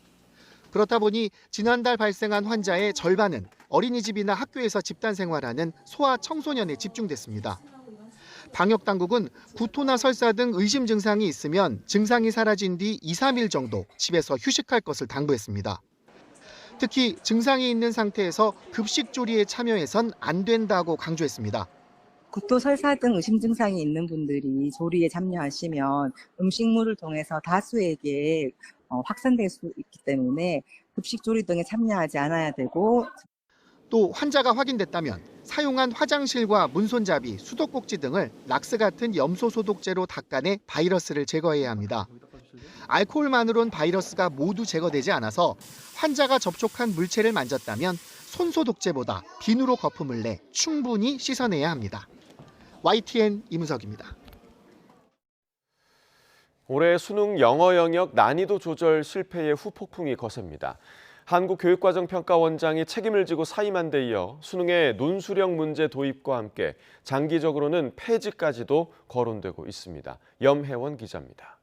그렇다 보니 지난달 발생한 환자의 절반은 어린이집이나 학교에서 집단 생활하는 소아 청소년에 집중됐습니다. 방역당국은 구토나 설사 등 의심 증상이 있으면 증상이 사라진 뒤 2, 3일 정도 집에서 휴식할 것을 당부했습니다. 특히 증상이 있는 상태에서 급식 조리에 참여해선 안 된다고 강조했습니다. 구토, 설사 등 의심 증상이 있는 분들이 조리에 참여하시면 음식물을 통해서 다수에게 확산될 수 있기 때문에 급식 조리 등에 참여하지 않아야 되고, 또 환자가 확인됐다면 사용한 화장실과 문손잡이, 수도꼭지 등을 락스 같은 염소 소독제로 닦아내 바이러스를 제거해야 합니다. 알코올만으론 바이러스가 모두 제거되지 않아서 환자가 접촉한 물체를 만졌다면 손소독제보다 비누로 거품을 내 충분히 씻어내야 합니다. YTN 이문석입니다. 올해 수능 영어 영역 난이도 조절 실패의 후폭풍이 거셉니다. 한국교육과정평가원장이 책임을 지고 사임한 데 이어 수능의 논술형 문제 도입과 함께 장기적으로는 폐지까지도 거론되고 있습니다. 염혜원 기자입니다.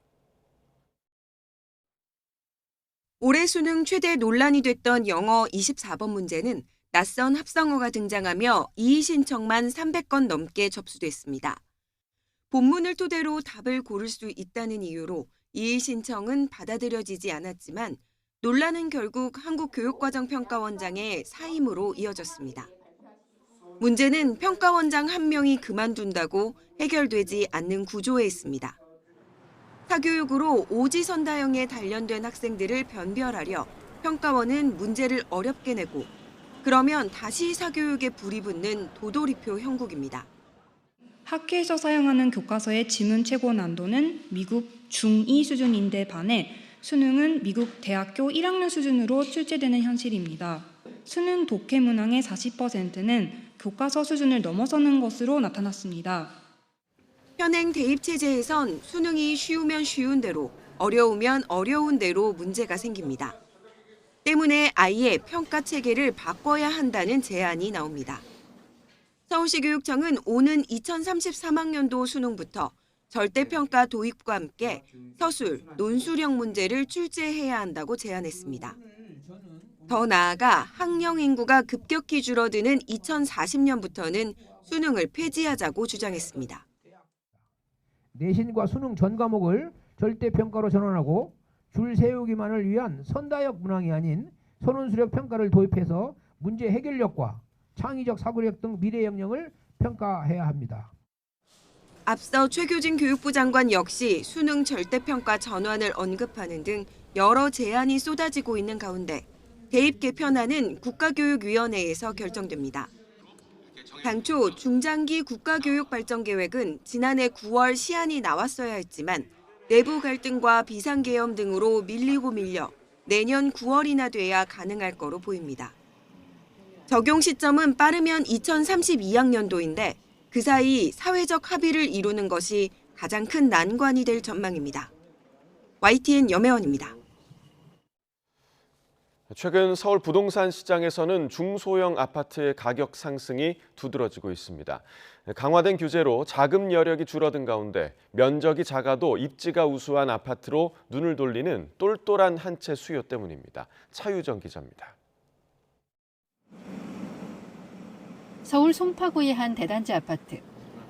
올해 수능 최대 논란이 됐던 영어 24번 문제는 낯선 합성어가 등장하며 이의 신청만 300건 넘게 접수됐습니다. 본문을 토대로 답을 고를 수 있다는 이유로 이의 신청은 받아들여지지 않았지만 논란은 결국 한국교육과정평가원장의 사임으로 이어졌습니다. 문제는 평가원장 한 명이 그만둔다고 해결되지 않는 구조에 있습니다. 사교육으로 오지선다형에 단련된 학생들을 변별하려 평가원은 문제를 어렵게 내고 그러면 다시 사교육에 불이 붙는 도돌이표 형국입니다. 학교에서 사용하는 교과서의 지문 최고 난도는 미국 중2 수준인데 반해 수능은 미국 대학교 1학년 수준으로 출제되는 현실입니다. 수능 독해 문항의 40%는 교과서 수준을 넘어서는 것으로 나타났습니다. 현행 대입체제에선 수능이 쉬우면 쉬운 대로, 어려우면 어려운 대로 문제가 생깁니다. 때문에 아예 평가 체계를 바꿔야 한다는 제안이 나옵니다. 서울시 교육청은 오는 2033학년도 수능부터 절대평가 도입과 함께 서술, 논술형 문제를 출제해야 한다고 제안했습니다. 더 나아가 학령 인구가 급격히 줄어드는 2040년부터는 수능을 폐지하자고 주장했습니다. 내신과 수능 전 과목을 절대평가로 전환하고 줄 세우기만을 위한 선다역 문항이 아닌 선원수력 평가를 도입해서 문제 해결력과 창의적 사고력 등 미래 역량을 평가해야 합니다. 앞서 최교진 교육부 장관 역시 수능 절대평가 전환을 언급하는 등 여러 제안이 쏟아지고 있는 가운데 대입 개편안은 국가교육위원회에서 결정됩니다. 당초 중장기 국가교육 발전 계획은 지난해 9월 시안이 나왔어야 했지만 내부 갈등과 비상계엄 등으로 밀리고 밀려 내년 9월이나 돼야 가능할 거로 보입니다. 적용 시점은 빠르면 2032학년도인데 그 사이 사회적 합의를 이루는 것이 가장 큰 난관이 될 전망입니다. YTN 염혜원입니다. 최근 서울 부동산 시장에서는 중소형 아파트의 가격 상승이 두드러지고 있습니다. 강화된 규제로 자금 여력이 줄어든 가운데 면적이 작아도 입지가 우수한 아파트로 눈을 돌리는 똘똘한 한 채 수요 때문입니다. 차유정 기자입니다. 서울 송파구의 한 대단지 아파트.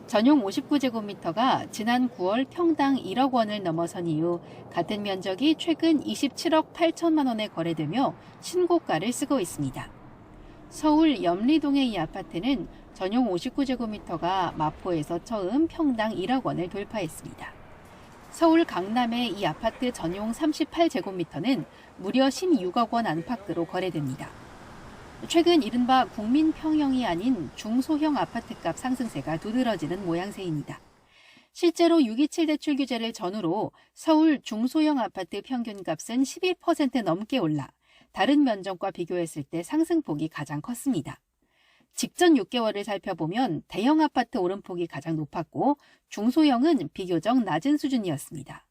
전용 59제곱미터가 지난 9월 평당 1억 원을 넘어선 이후 같은 면적이 최근 27억 8천만 원에 거래되며 신고가를 쓰고 있습니다. 서울 염리동의 이 아파트는 전용 59제곱미터가 마포에서 처음 평당 1억 원을 돌파했습니다. 서울 강남의 이 아파트 전용 38제곱미터는 무려 16억 원 안팎으로 거래됩니다. 최근 이른바 국민평형이 아닌 중소형 아파트값 상승세가 두드러지는 모양새입니다. 실제로 627 대출 규제를 전후로 서울 중소형 아파트 평균값은 11% 넘게 올라 다른 면적과 비교했을 때 상승폭이 가장 컸습니다. 직전 6개월을 살펴보면 대형 아파트 오름폭이 가장 높았고 중소형은 비교적 낮은 수준이었습니다.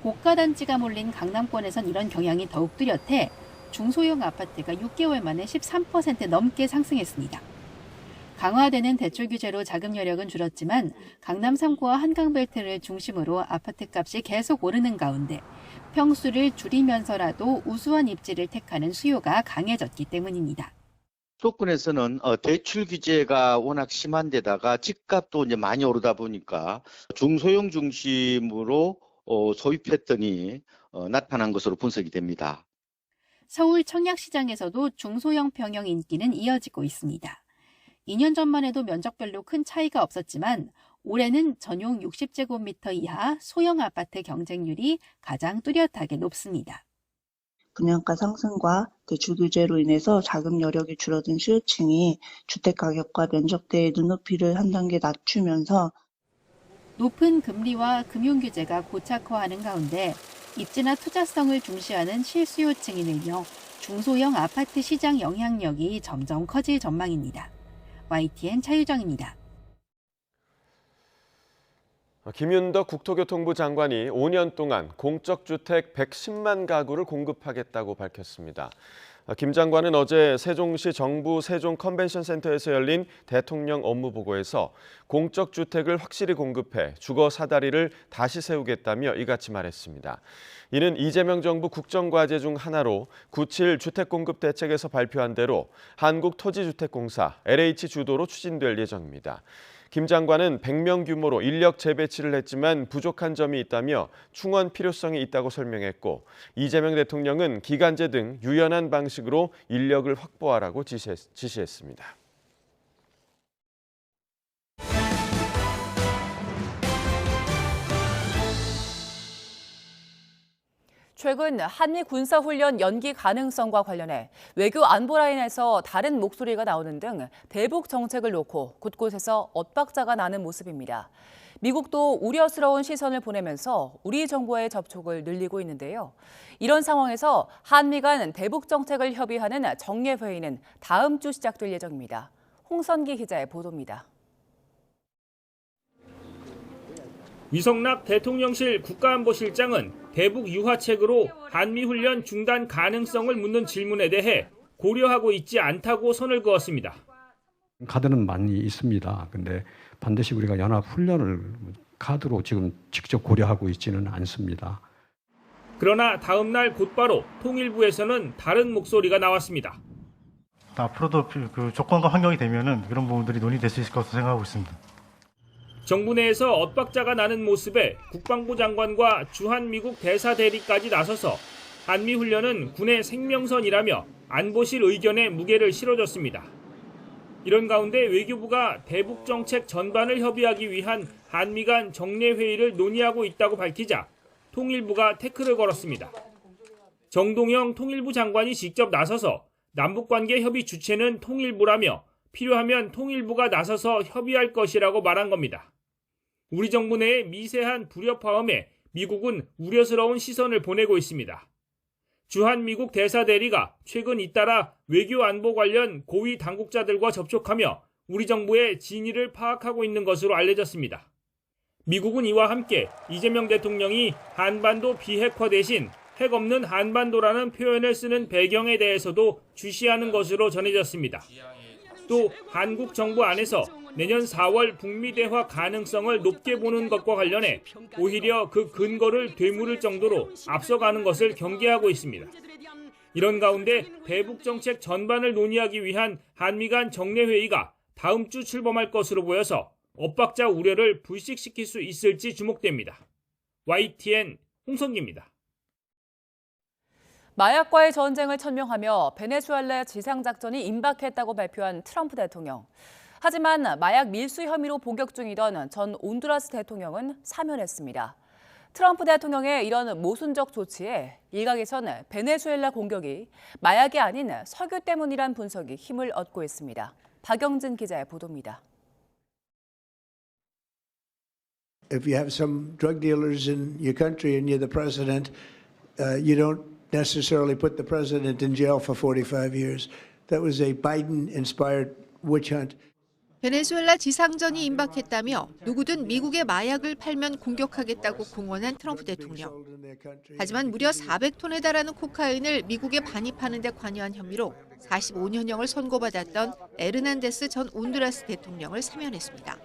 고가 단지가 몰린 강남권에선 이런 경향이 더욱 뚜렷해 중소형 아파트가 6개월 만에 13% 넘게 상승했습니다. 강화되는 대출 규제로 자금 여력은 줄었지만 강남 3구와 한강벨트를 중심으로 아파트 값이 계속 오르는 가운데 평수를 줄이면서라도 우수한 입지를 택하는 수요가 강해졌기 때문입니다. 수도권에서는 대출 규제가 워낙 심한 데다가 집값도 이제 많이 오르다 보니까 중소형 중심으로 소비 패턴이 나타난 것으로 분석이 됩니다. 서울 청약시장에서도 중소형 평형 인기는 이어지고 있습니다. 2년 전만 해도 면적별로 큰 차이가 없었지만 올해는 전용 60제곱미터 이하 소형 아파트 경쟁률이 가장 뚜렷하게 높습니다. 분양가 상승과 대출 규제로 인해서 자금 여력이 줄어든 수요층이 주택가격과 면적대의 눈높이를 한 단계 낮추면서 높은 금리와 금융규제가 고착화하는 가운데 입지나 투자성을 중시하는 실수요층이 늘며 중소형 아파트 시장 영향력이 점점 커질 전망입니다. YTN 차유정입니다. 김윤덕 국토교통부 장관이 5년 동안 공적주택 110만 가구를 공급하겠다고 밝혔습니다. 김 장관은 어제 세종시 정부 세종 컨벤션센터에서 열린 대통령 업무보고에서 공적주택을 확실히 공급해 주거 사다리를 다시 세우겠다며 이같이 말했습니다. 이는 이재명 정부 국정과제 중 하나로 9.7 주택공급대책에서 발표한 대로 한국토지주택공사 LH 주도로 추진될 예정입니다. 김 장관은 100명 규모로 인력 재배치를 했지만 부족한 점이 있다며 충원 필요성이 있다고 설명했고 이재명 대통령은 기간제 등 유연한 방식으로 인력을 확보하라고 지시했습니다. 최근 한미 군사훈련 연기 가능성과 관련해 외교 안보 라인에서 다른 목소리가 나오는 등 대북 정책을 놓고 곳곳에서 엇박자가 나는 모습입니다. 미국도 우려스러운 시선을 보내면서 우리 정부의 접촉을 늘리고 있는데요. 이런 상황에서 한미 간 대북 정책을 협의하는 정례회의는 다음 주 시작될 예정입니다. 홍선기 기자의 보도입니다. 위성락 대통령실 국가안보실장은 대북 유화책으로 한미훈련 중단 가능성을 묻는 질문에 대해 고려하고 있지 않다고 선을 그었습니다. 카드는 많이 있습니다. 근데 반드시 우리가 연합훈련을 카드로 지금 직접 고려하고 있지는 않습니다. 그러나 다음 날 곧바로 통일부에서는 다른 목소리가 나왔습니다. 앞으로도 그 조건과 환경이 되면은 그런 부분들이 논의될 수 있을 것으로 생각하고 있습니다. 정부 내에서 엇박자가 나는 모습에 국방부 장관과 주한미국 대사 대리까지 나서서 한미훈련은 군의 생명선이라며 안보실 의견에 무게를 실어줬습니다. 이런 가운데 외교부가 대북 정책 전반을 협의하기 위한 한미 간 정례 회의를 논의하고 있다고 밝히자 통일부가 태클을 걸었습니다. 정동영 통일부 장관이 직접 나서서 남북관계 협의 주체는 통일부라며 필요하면 통일부가 나서서 협의할 것이라고 말한 겁니다. 우리 정부 내의 미세한 불협화음에 미국은 우려스러운 시선을 보내고 있습니다. 주한 미국 대사 대리가 최근 잇따라 외교 안보 관련 고위 당국자들과 접촉하며 우리 정부의 진위를 파악하고 있는 것으로 알려졌습니다. 미국은 이와 함께 이재명 대통령이 한반도 비핵화 대신 핵 없는 한반도라는 표현을 쓰는 배경에 대해서도 주시하는 것으로 전해졌습니다. 또 한국 정부 안에서 내년 4월 북미 대화 가능성을 높게 보는 것과 관련해 오히려 그 근거를 되물을 정도로 앞서가는 것을 경계하고 있습니다. 이런 가운데 대북 정책 전반을 논의하기 위한 한미 간 정례 회의가 다음 주 출범할 것으로 보여서 엇박자 우려를 불식시킬 수 있을지 주목됩니다. YTN 홍성기입니다. 마약과의 전쟁을 천명하며 베네수엘라 지상작전이 임박했다고 발표한 트럼프 대통령. 하지만 마약 밀수 혐의로 복역 중이던 전 온두라스 대통령은 사면했습니다. 트럼프 대통령의 이런 모순적 조치에 일각에선 베네수엘라 공격이 마약이 아닌 석유 때문이란 분석이 힘을 얻고 있습니다. 박영진 기자의 보도입니다. If you have some drug dealers in your country and you're the president, you don't necessarily put the president in jail for 45 years. That was a Biden-inspired witch hunt. 베네수엘라 지상전이 임박했다며 누구든 미국의 마약을 팔면 공격하겠다고 공언한 트럼프 대통령. 하지만 무려 400톤에 달하는 코카인을 미국에 반입하는 데 관여한 혐의로 45년형을 선고받았던 에르난데스 전 온두라스 대통령을 사면했습니다.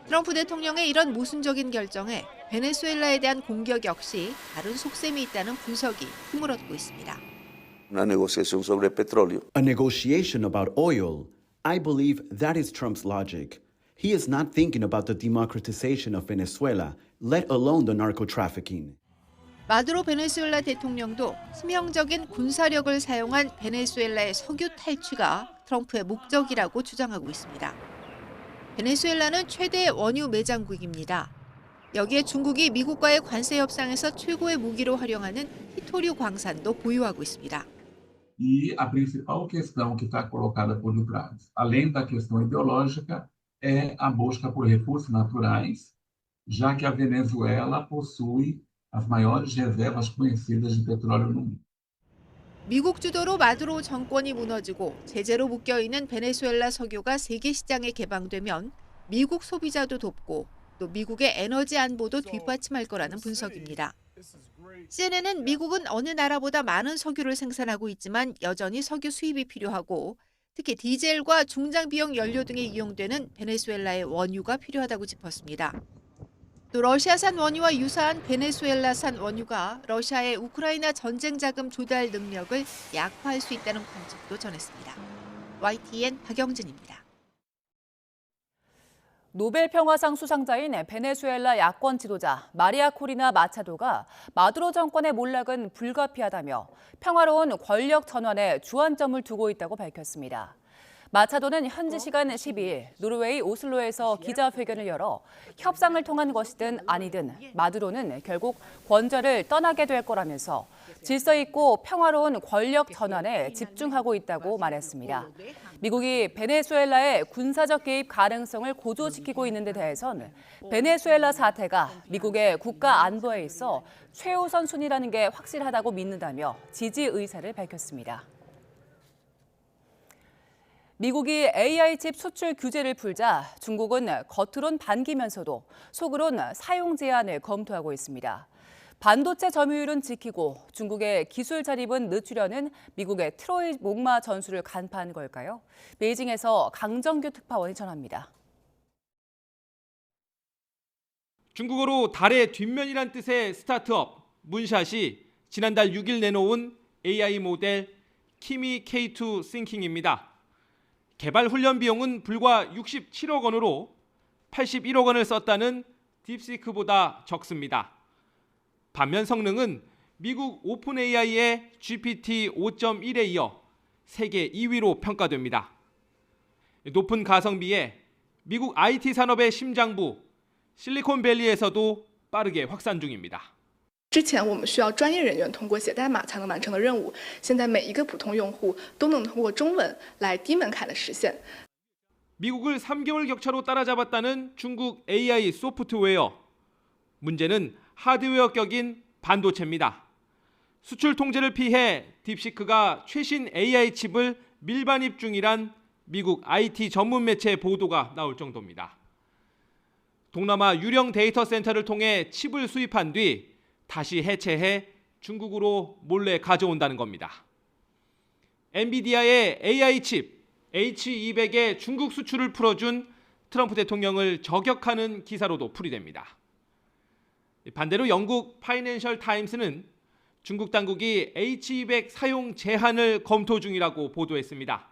트럼프 대통령의 이런 모순적인 결정에 베네수엘라에 대한 공격 역시 다른 속셈이 있다는 분석이 힘을 얻고 있습니다. Una negociación sobre petróleo. A negotiation about oil. I believe that is Trump's logic. He is not thinking about the democratization of Venezuela, let alone the narco-trafficking. 마두로 베네수엘라 대통령도 치명적인 군사력을 사용한 베네수엘라의 석유 탈취가 트럼프의 목적이라고 주장하고 있습니다. 베네수엘라는 최대 원유 매장국입니다. 여기에 중국이 미국과의 관세 협상에서 최고의 무기로 활용하는 히토류 광산도 보유하고 있습니다. E a principal questão que está colocada por detrás, além da questão ideológica, é a busca por recursos naturais, já que a Venezuela possui as maiores reservas conhecidas de petróleo no mundo. 미국 주도로 마두로 정권이 무너지고 제재로 묶여있는 베네수엘라 석유가 세계 시장에 개방되면 미국 소비자도 돕고 또 미국의 에너지 안보도 뒷받침할 거라는 분석입니다. CNN은 미국은 어느 나라보다 많은 석유를 생산하고 있지만 여전히 석유 수입이 필요하고 특히 디젤과 중장 비용 연료 등에 이용되는 베네수엘라의 원유가 필요하다고 짚었습니다. 또 러시아산 원유와 유사한 베네수엘라산 원유가 러시아의 우크라이나 전쟁 자금 조달 능력을 약화할 수 있다는 관측도 전했습니다. YTN 박영진입니다. 노벨 평화상 수상자인 베네수엘라 야권 지도자 마리아 코리나 마차도가 마두로 정권의 몰락은 불가피하다며 평화로운 권력 전환에 주안점을 두고 있다고 밝혔습니다. 마차도는 현지 시간 12일 노르웨이 오슬로에서 기자회견을 열어 협상을 통한 것이든 아니든 마두로는 결국 권좌를 떠나게 될 거라면서 질서 있고 평화로운 권력 전환에 집중하고 있다고 말했습니다. 미국이 베네수엘라의 군사적 개입 가능성을 고조시키고 있는 데 대해서는 베네수엘라 사태가 미국의 국가 안보에 있어 최우선 순위라는 게 확실하다고 믿는다며 지지 의사를 밝혔습니다. 미국이 AI 칩 수출 규제를 풀자 중국은 겉으론 반기면서도 속으론 사용 제한을 검토하고 있습니다. 반도체 점유율은 지키고 중국의 기술 자립은 늦추려는 미국의 트로이 목마 전술을 간파한 걸까요? 베이징에서 강정규 특파원이 전합니다. 중국어로 달의 뒷면이란 뜻의 스타트업 문샷이 지난달 6일 내놓은 AI 모델 키미 K2 싱킹입니다. 개발 훈련 비용은 불과 67억 원으로 81억 원을 썼다는 딥시크보다 적습니다. 반면 성능은 미국 오픈 AI의 GPT 5.1에 이어 세계 2위로 평가됩니다. 높은 가성비에 미국 IT 산업의 심장부 실리콘밸리에서도 빠르게 확산 중입니다. 之前我们需要专业人员通过写代码才能完成的任务，现在每一个普通用户都能通过中文来低门槛的实现。 미국을 3개월 격차로 따라잡았다는 중국 AI 소프트웨어. 문제는 하드웨어 격인 반도체입니다. 수출 통제를 피해 딥시크가 최신 AI 칩을 밀반입 중이란 미국 IT 전문 매체 보도가 나올 정도입니다. 동남아 유령 데이터 센터를 통해 칩을 수입한 뒤 다시 해체해 중국으로 몰래 가져온다는 겁니다. 엔비디아의 AI 칩 H200의 중국 수출을 풀어준 트럼프 대통령을 저격하는 기사로도 풀이됩니다. 반대로 영국 파이낸셜 타임스는 중국 당국이 H200 사용 제한을 검토 중이라고 보도했습니다.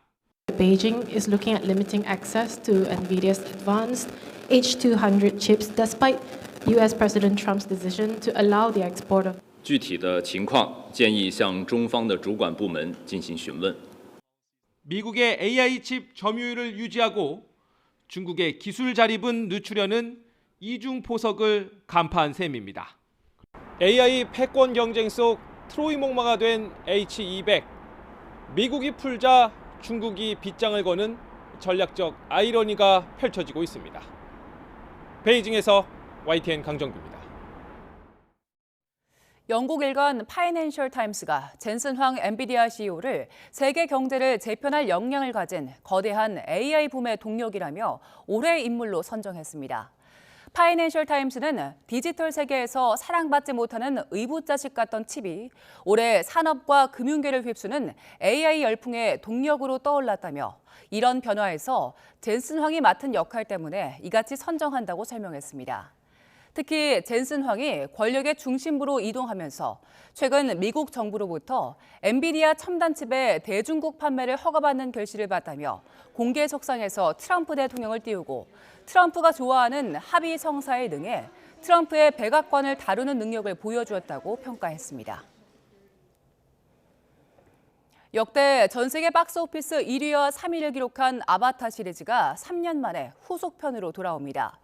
Beijing is looking at limiting access to NVIDIA's advanced H200 chips despite U.S. President Trump's decision to allow the export of. 具体的情况建议向中方的主管部门进行询问。 미국의 AI 칩 점유율을 유지하고 중국의 기술 자립은 늦추려는 이중 포석을 간파한 셈입니다. AI 패권 경쟁 속 트로이 목마가 된 H200. 미국이 풀자 중국이 빗장을 거는 전략적 아이러니가 펼쳐지고 있습니다. 베이징에서 YTN 강정규입니다. 영국 일간 파이낸셜 타임스가 젠슨 황 엔비디아 CEO를 세계 경제를 재편할 역량을 가진 거대한 AI 붐의 동력이라며 올해의 인물로 선정했습니다. 파이낸셜 타임스는 디지털 세계에서 사랑받지 못하는 의붓자식 같던 칩이 올해 산업과 금융계를 휩쓰는 AI 열풍의 동력으로 떠올랐다며 이런 변화에서 젠슨 황이 맡은 역할 때문에 이같이 선정한다고 설명했습니다. 특히 젠슨 황이 권력의 중심부로 이동하면서 최근 미국 정부로부터 엔비디아 첨단 칩의 대중국 판매를 허가받는 결실을 봤다며 공개 석상에서 트럼프 대통령을 띄우고 트럼프가 좋아하는 합의 성사에 능해 트럼프의 백악관을 다루는 능력을 보여주었다고 평가했습니다. 역대 전 세계 박스오피스 1위와 3위를 기록한 아바타 시리즈가 3년 만에 후속편으로 돌아옵니다.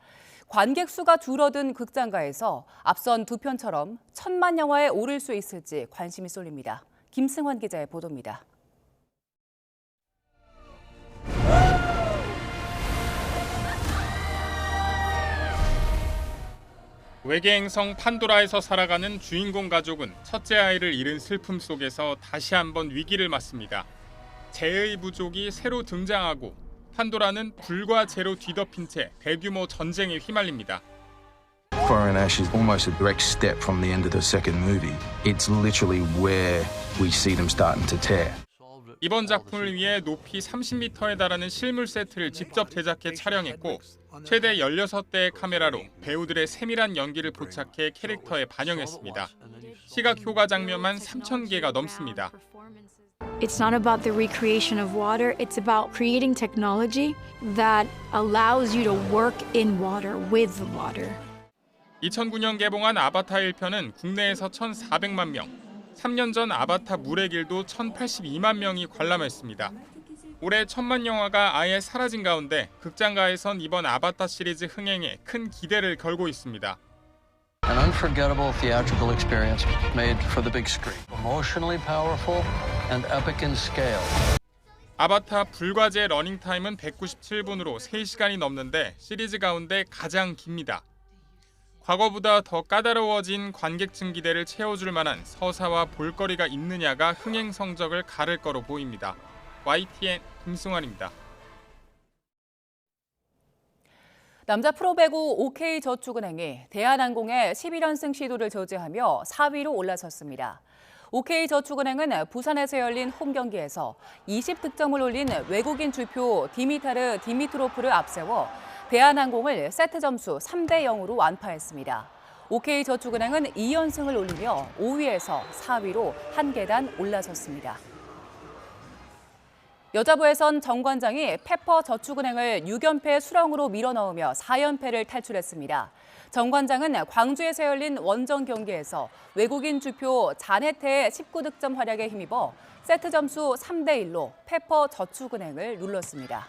관객 수가 줄어든 극장가에서 앞선 두 편처럼 1,000만 영화에 오를 수 있을지 관심이 쏠립니다. 김승환 기자의 보도입니다. 외계 행성 판도라에서 살아가는 주인공 가족은 첫째 아이를 잃은 슬픔 속에서 다시 한번 위기를 맞습니다. 재의 부족이 새로 등장하고 판도라는 불과 재로 뒤덮인 채 대규모 전쟁에 휘말립니다. Fire and Ash is almost a direct step from the end of the second movie. It's literally where we see them starting to tear. 이번 작품을 위해 높이 30m에 달하는 실물 세트를 직접 제작해 촬영했고 최대 16대의 카메라로 배우들의 세밀한 연기를 포착해 캐릭터에 반영했습니다. 시각 효과 장면만 3,000개가 넘습니다. It's not about the recreation of water, it's about creating technology that allows you to work in water, with the water. 2009년 개봉한 아바타 1편은 국내에서 1,400만 명, 3년 전 아바타 물의 길도 1,082만 명이 관람했습니다. 올해 1,000만 영화가 아예 사라진 가운데 극장가에선 이번 아바타 시리즈 흥행에 큰 기대를 걸고 있습니다. An unforgettable theatrical experience made for the big screen. Emotionally powerful and epic in scale. 아바타 불과제 러닝타임은 197분으로 3시간이 넘는데 시리즈 가운데 가장 깁니다. 과거보다 더 까다로워진 관객층 기대를 채워줄 만한 서사와 볼거리가 있느냐가 흥행 성적을 가를 거로 보입니다. YTN 김승환입니다. 남자 프로배구 OK저축은행이 대한항공의 11연승 시도를 저지하며 4위로 올라섰습니다. OK저축은행은 부산에서 열린 홈 경기에서 20득점을 올린 외국인 주표 디미타르 디미트로프를 앞세워 대한항공을 세트 점수 3대 0으로 완파했습니다. OK저축은행은 2연승을 올리며 5위에서 4위로 한 계단 올라섰습니다. 여자부에선 정관장이 페퍼저축은행을 6연패 수렁으로 밀어넣으며 4연패를 탈출했습니다. 정관장은 광주에서 열린 원정 경기에서 외국인 주표 자네테의 19득점 활약에 힘입어 세트 점수 3대 1로 페퍼저축은행을 눌렀습니다.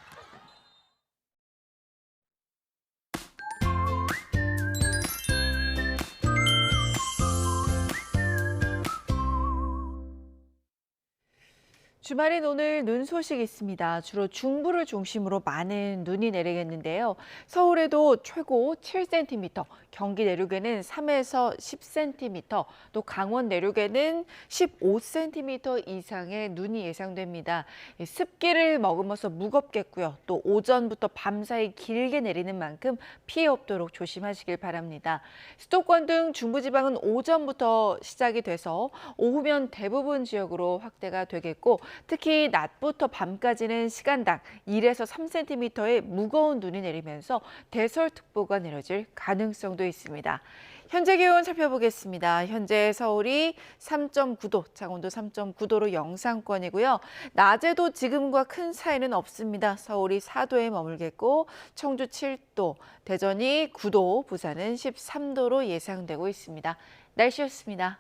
주말인 오늘 눈 소식 있습니다. 주로 중부를 중심으로 많은 눈이 내리겠는데요. 서울에도 최고 7cm, 경기 내륙에는 3에서 10cm, 또 강원 내륙에는 15cm 이상의 눈이 예상됩니다. 습기를 머금어서 무겁겠고요. 또 오전부터 밤사이 길게 내리는 만큼 피해 없도록 조심하시길 바랍니다. 수도권 등 중부지방은 오전부터 시작이 돼서 오후면 대부분 지역으로 확대가 되겠고 특히 낮부터 밤까지는 시간당 1에서 3cm의 무거운 눈이 내리면서 대설특보가 내려질 가능성도 있습니다. 현재 기온 살펴보겠습니다. 현재 서울이 3.9도, 강원도 3.9도로 영상권이고요. 낮에도 지금과 큰 차이는 없습니다. 서울이 4도에 머물겠고 청주 7도, 대전이 9도, 부산은 13도로 예상되고 있습니다. 날씨였습니다.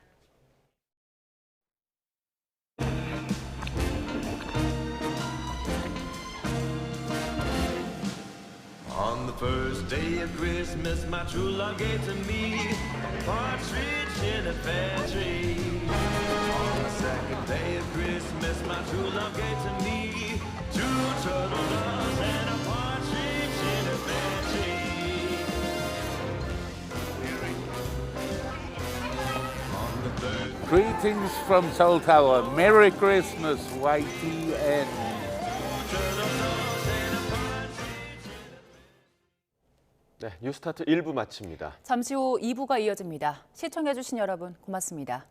On the first day of Christmas, my true love gave to me a partridge in a pear tree. On the second day of Christmas, my true love gave to me 2 turtle doves and a partridge in a pear tree. On the third Greetings from Seoul Tower. Merry Christmas, YTN. 네, 뉴스타트 1부 마칩니다. 잠시 후 2부가 이어집니다. 시청해주신 여러분 고맙습니다.